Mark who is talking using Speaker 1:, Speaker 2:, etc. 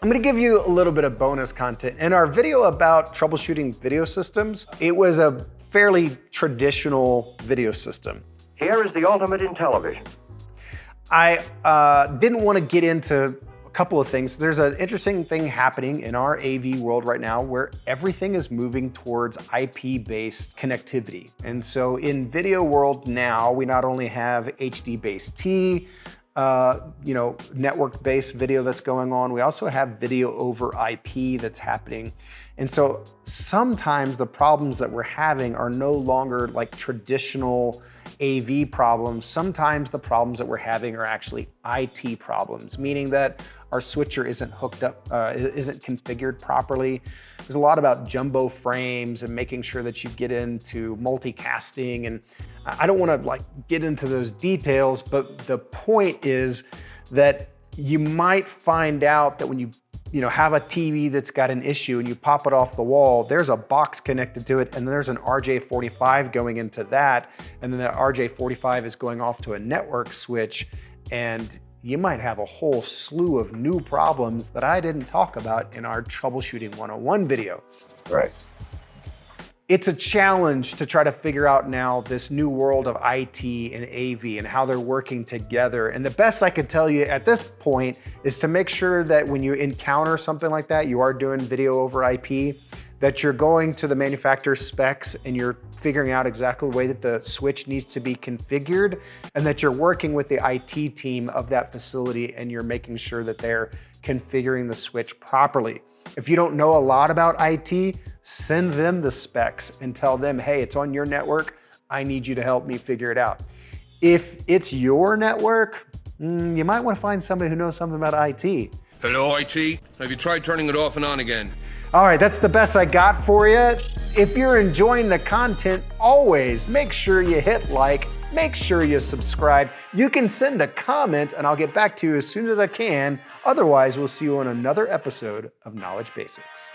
Speaker 1: I'm gonna give you a little bit of bonus content. In our video about troubleshooting video systems, it was a fairly traditional video system.
Speaker 2: Here is the ultimate in television.
Speaker 1: I didn't want to get into a couple of things. There's an interesting thing happening in our AV world right now where everything is moving towards IP-based connectivity. And so in video world now, we not only have HD-based T, network-based video that's going on. We also have video over IP that's happening. And so sometimes the problems that we're having are no longer like traditional AV problems. Sometimes the problems that we're having are actually IT problems, meaning that our switcher isn't hooked up, isn't configured properly. There's a lot about jumbo frames and making sure that you get into multicasting, and I don't want to get into those details, but the point is that you might find out that when you have a TV that's got an issue and you pop it off the wall, there's a box connected to it and there's an RJ45 going into that, and then that RJ45 is going off to a network switch, and you might have a whole slew of new problems that I didn't talk about in our Troubleshooting 101 video.
Speaker 2: Right.
Speaker 1: It's a challenge to try to figure out now this new world of IT and AV and how they're working together. And the best I could tell you at this point is to make sure that when you encounter something like that, you are doing video over IP, that you're going to the manufacturer's specs and you're figuring out exactly the way that the switch needs to be configured, and that you're working with the IT team of that facility and you're making sure that they're configuring the switch properly. If you don't know a lot about IT, send them the specs and tell them, hey, it's on your network. I need you to help me figure it out. If it's your network, you might want to find somebody who knows something about IT.
Speaker 3: Hello, IT. Have you tried turning it off and on again?
Speaker 1: All right, that's the best I got for you. If you're enjoying the content, always make sure you hit like, make sure you subscribe. You can send a comment and I'll get back to you as soon as I can. Otherwise, we'll see you on another episode of Knowledge Basics.